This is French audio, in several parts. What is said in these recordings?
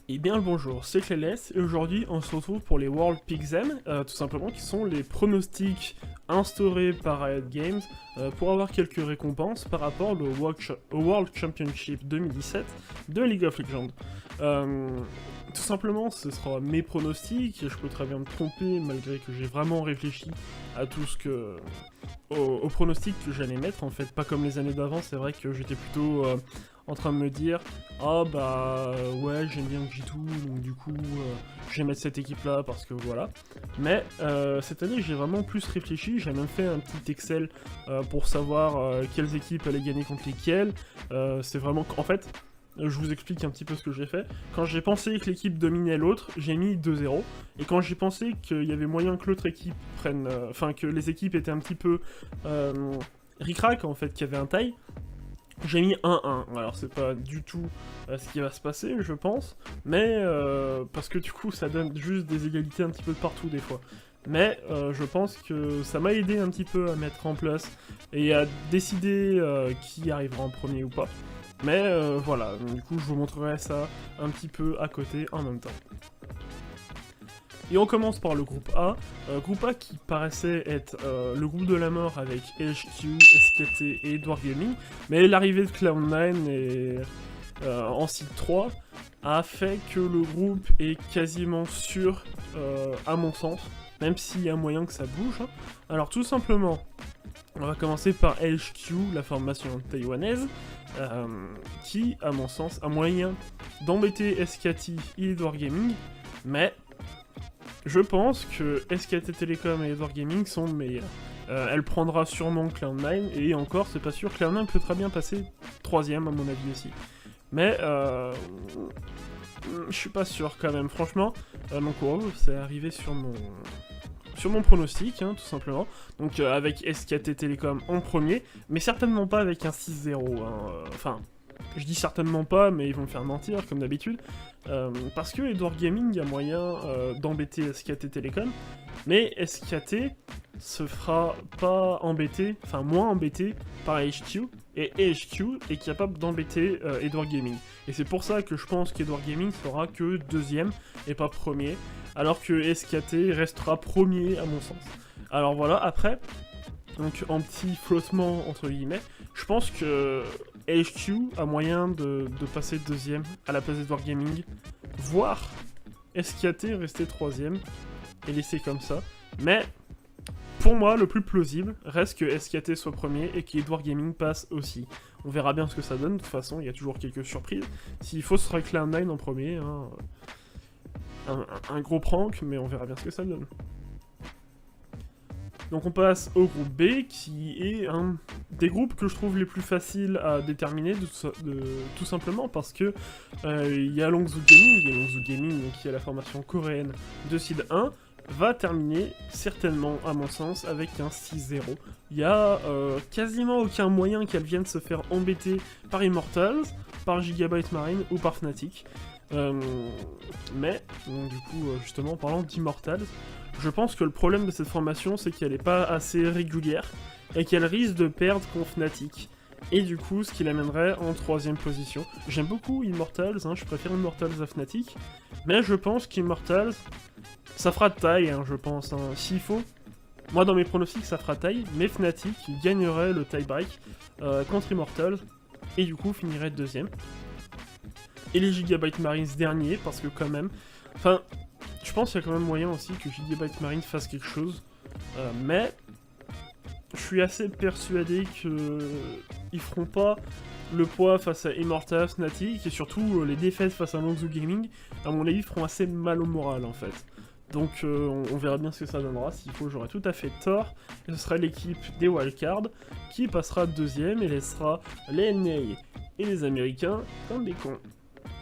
Et bien le bonjour, c'est Clélès, et aujourd'hui on se retrouve pour les World Pixem, tout simplement qui sont les pronostics instaurés par Riot Games pour avoir quelques récompenses par rapport au World Championship 2017 de League of Legends. Tout simplement, ce sera mes pronostics, et je peux très bien me tromper malgré que j'ai vraiment réfléchi à tout ce que... aux pronostics que j'allais mettre, en fait, pas comme les années d'avant, c'est vrai que j'étais plutôt en train de me dire ah bah ouais j'aime bien G2 donc du coup je vais mettre cette équipe là parce que voilà. Mais cette année j'ai vraiment plus réfléchi, j'ai même fait un petit Excel pour savoir quelles équipes allaient gagner contre lesquelles. C'est vraiment en fait je vous explique un petit peu ce que j'ai fait. Quand j'ai pensé que l'équipe dominait l'autre, j'ai mis 2-0. Et quand j'ai pensé qu'il y avait moyen que l'autre équipe prenne... Enfin, que les équipes étaient un petit peu... ric-rac, en fait, qu'il y avait un taille, j'ai mis 1-1. Alors, c'est pas du tout ce qui va se passer, je pense. Mais, parce que du coup, ça donne juste des égalités un petit peu de partout, des fois. Mais je pense que ça m'a aidé un petit peu à mettre en place et à décider qui arrivera en premier ou pas. Mais voilà, du coup je vous montrerai ça un petit peu à côté en même temps. Et on commence par le groupe A. Groupe A qui paraissait être le groupe de la mort avec HQ, SKT et Edward Gaming. Mais l'arrivée de Cloud9 et en seed 3 a fait que le groupe est quasiment sûr à mon sens. Même s'il y a moyen que ça bouge. Hein. Alors tout simplement, on va commencer par HQ, la formation taïwanaise. Qui, à mon sens, a moyen d'embêter SKT et Edward Gaming, mais je pense que SKT Telecom et Edward Gaming sont meilleurs. Elle prendra sûrement Cloud9, et encore, c'est pas sûr, Cloud9 peut très bien passer 3ème à mon avis aussi. Mais, je suis pas sûr quand même, franchement, mon courage, c'est arrivé sur mon pronostic, hein, tout simplement. Donc avec SKT Telecom en premier, mais certainement pas avec un 6-0. Hein. Enfin, je dis certainement pas, mais ils vont me faire mentir, comme d'habitude. Parce que Edward Gaming a moyen d'embêter SKT Telecom, mais SKT se fera pas embêter, enfin moins embêté par HQ, et HQ est capable d'embêter Edward Gaming. Et c'est pour ça que je pense qu'Edward Gaming sera que 2ème et pas premier, alors que SKT restera premier à mon sens. Alors voilà, après, donc en petit flottement entre guillemets, je pense que HQ a moyen de passer 2ème à la place d'Edward Gaming, voire SKT rester 3ème et laisser comme ça. Mais pour moi, le plus plausible reste que SKT soit premier et qu'Edward Gaming passe aussi. On verra bien ce que ça donne, de toute façon, il y a toujours quelques surprises. S'il faut, ce sera Cloud9 en premier. Hein. Un gros prank, mais on verra bien ce que ça donne. Donc on passe au groupe B, qui est un des groupes que je trouve les plus faciles à déterminer, tout simplement parce que il y a Longzhu Gaming, et Longzhu Gaming, qui est la formation coréenne de Seed 1, va terminer certainement, à mon sens, avec un 6-0. Il y a quasiment aucun moyen qu'elle vienne se faire embêter par Immortals, par Gigabyte Marine ou par Fnatic. Mais, donc, du coup, justement, en parlant d'Immortals, je pense que le problème de cette formation, c'est qu'elle n'est pas assez régulière, et qu'elle risque de perdre contre Fnatic. Et du coup, ce qui l'amènerait en 3ème position. J'aime beaucoup Immortals, hein, je préfère Immortals à Fnatic, mais je pense qu'Immortals, ça fera taille, hein, je pense, hein. S'il faut. Moi, dans mes pronostics, ça fera taille, mais Fnatic gagnerait le tie-break contre Immortals, et du coup, finirait 2ème. Et les Gigabyte Marines dernier, parce que quand même... Enfin, je pense qu'il y a quand même moyen aussi que Gigabyte Marines fasse quelque chose, mais... Je suis assez persuadé qu'ils feront pas le poids face à Immortals, Fnatic, et surtout les défaites face à Longzhu Gaming, à mon avis, feront assez mal au moral, en fait. Donc on verra bien ce que ça donnera, s'il faut j'aurai tout à fait tort, et ce sera l'équipe des wildcards qui passera 2ème et laissera les NA et les Américains comme des cons.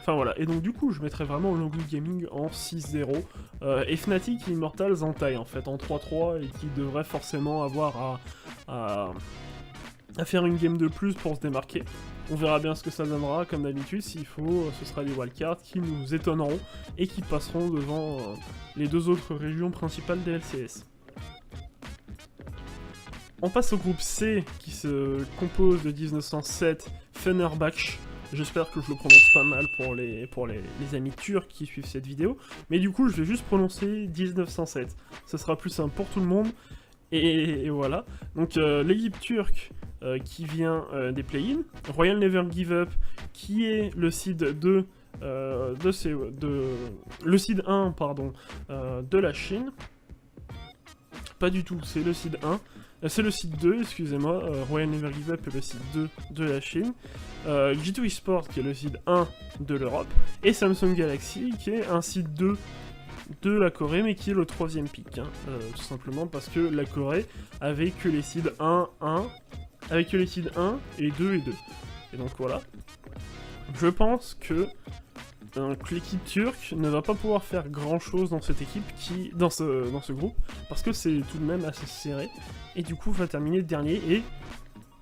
Enfin voilà, et donc du coup je mettrai vraiment Longzhu Gaming en 6-0, et Fnatic et Immortals en taille en fait, en 3-3, et qui devrait forcément avoir à faire une game de plus pour se démarquer. On verra bien ce que ça donnera, comme d'habitude, s'il faut, ce sera les wildcards qui nous étonneront et qui passeront devant les 2 autres régions principales des LCS. On passe au groupe C, qui se compose de 1907, Fenerbahçe, J'espère que je le prononce pas mal pour les amis turcs qui suivent cette vidéo. Mais du coup, je vais juste prononcer 1907. Ce sera plus simple pour tout le monde. Et voilà. Donc l'équipe turque qui vient des play-in. Royal Never Give Up, qui est le seed 2 le seed 1 pardon, de la Chine. Pas du tout, c'est le seed 1. C'est le seed 2, excusez-moi. Royal Never Give Up est le seed 2 de la Chine. G2 Esports qui est le seed 1 de l'Europe. Et Samsung Galaxy qui est un seed 2 de la Corée, mais qui est le 3ème pick. Hein, tout simplement parce que la Corée avait que les seeds 1, 1, avec que les seeds 1 et 2 et 2. Et donc voilà. Je pense que l'équipe turque ne va pas pouvoir faire grand chose dans cette équipe dans ce groupe, parce que c'est tout de même assez serré, et du coup va terminer dernier, et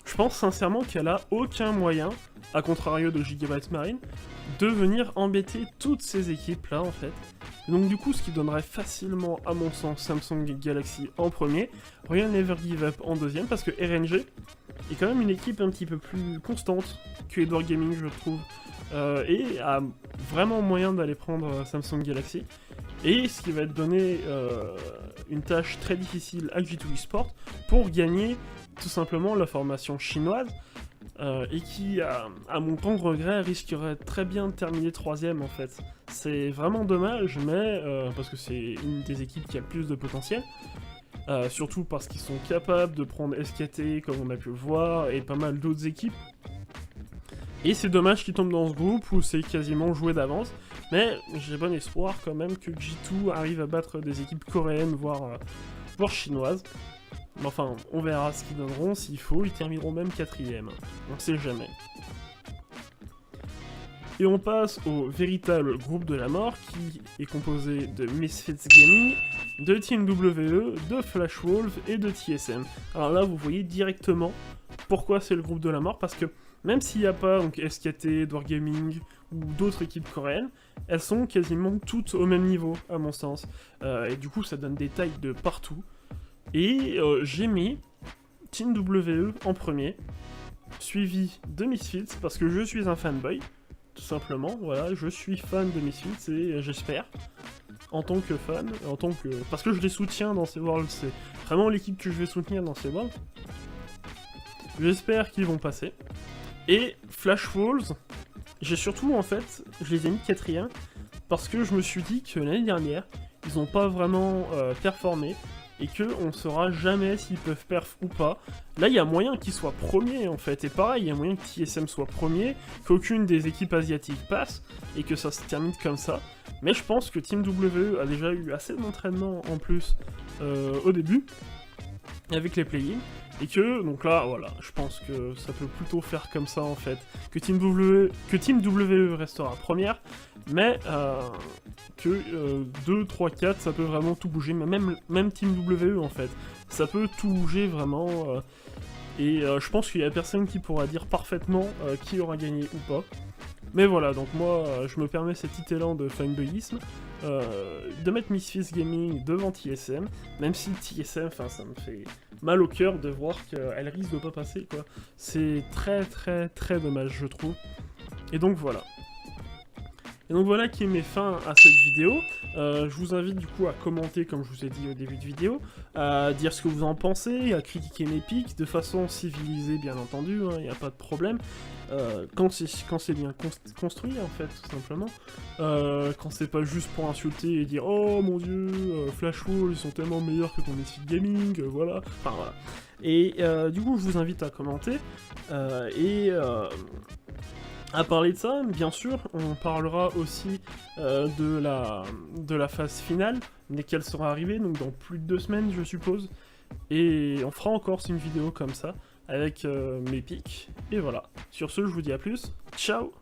je pense sincèrement qu'elle a aucun moyen, à contrario de Gigabyte Marine, de venir embêter toutes ces équipes là en fait. Et donc du coup ce qui donnerait facilement à mon sens Samsung Galaxy en premier, Royal Never Give Up en deuxième, parce que RNG est quand même une équipe un petit peu plus constante que Edward Gaming je trouve. Et a vraiment moyen d'aller prendre Samsung Galaxy. Et ce qui va être donné une tâche très difficile à G2 Esports pour gagner tout simplement la formation chinoise. Et qui, à mon grand regret, risquerait très bien de terminer 3ème en fait. C'est vraiment dommage, mais parce que c'est une des équipes qui a le plus de potentiel. Surtout parce qu'ils sont capables de prendre SKT, comme on a pu le voir, et pas mal d'autres équipes. Et c'est dommage qu'ils tombent dans ce groupe où c'est quasiment joué d'avance, mais j'ai bon espoir quand même que G2 arrive à battre des équipes coréennes, voire chinoises. Mais enfin, on verra ce qu'ils donneront, s'il faut, ils termineront même 4ème, on sait jamais. Et on passe au véritable groupe de la mort, qui est composé de Misfits Gaming, de Team WE, de Flash Wolf et de TSM. Alors là, vous voyez directement pourquoi c'est le groupe de la mort, parce que même s'il n'y a pas donc, SKT, Edward Gaming ou d'autres équipes coréennes, elles sont quasiment toutes au même niveau, à mon sens. Et du coup, ça donne des tailles de partout. Et j'ai mis Team WE en premier, suivi de Misfits, parce que je suis un fanboy, tout simplement. Voilà, je suis fan de Misfits et j'espère, en tant que fan, parce que je les soutiens dans ces Worlds, c'est vraiment l'équipe que je vais soutenir dans ces Worlds. J'espère qu'ils vont passer. Et Flash Wolves, j'ai surtout en fait, je les ai mis 4ème parce que je me suis dit que l'année dernière, ils n'ont pas vraiment performé et qu'on ne saura jamais s'ils peuvent perf ou pas. Là, il y a moyen qu'ils soient premiers en fait, et pareil, il y a moyen que TSM soit premier, qu'aucune des équipes asiatiques passe et que ça se termine comme ça. Mais je pense que Team WE a déjà eu assez d'entraînement en plus au début avec les play-ins. Et que, donc là, voilà, je pense que ça peut plutôt faire comme ça, en fait, que Team WE restera première, mais que 2, 3, 4, ça peut vraiment tout bouger, mais même Team WE, en fait, ça peut tout bouger vraiment, et je pense qu'il y a personne qui pourra dire parfaitement qui aura gagné ou pas. Mais voilà, donc moi, je me permets cet petit élan de fanboyisme, de mettre Misfits Gaming devant TSM, même si TSM, enfin, ça me fait mal au cœur de voir qu'elle risque de pas passer, quoi. C'est très très très dommage, je trouve. Et donc voilà. Et donc voilà qui met fin à cette vidéo. Je vous invite du coup à commenter, comme je vous ai dit au début de vidéo, à dire ce que vous en pensez, à critiquer mes pics, de façon civilisée bien entendu, il n'y a pas de problème. Quand c'est bien construit en fait, tout simplement. Quand c'est pas juste pour insulter et dire « Oh mon dieu, Flash Wolf, ils sont tellement meilleurs que ton Misfit Gaming, voilà. » Enfin voilà. Et du coup, je vous invite à commenter, à parler de ça, bien sûr, on parlera aussi de la phase finale, dès qu'elle sera arrivée, donc dans plus de 2 semaines, je suppose. Et on fera encore une vidéo comme ça, avec mes pics. Et voilà. Sur ce, je vous dis à plus. Ciao!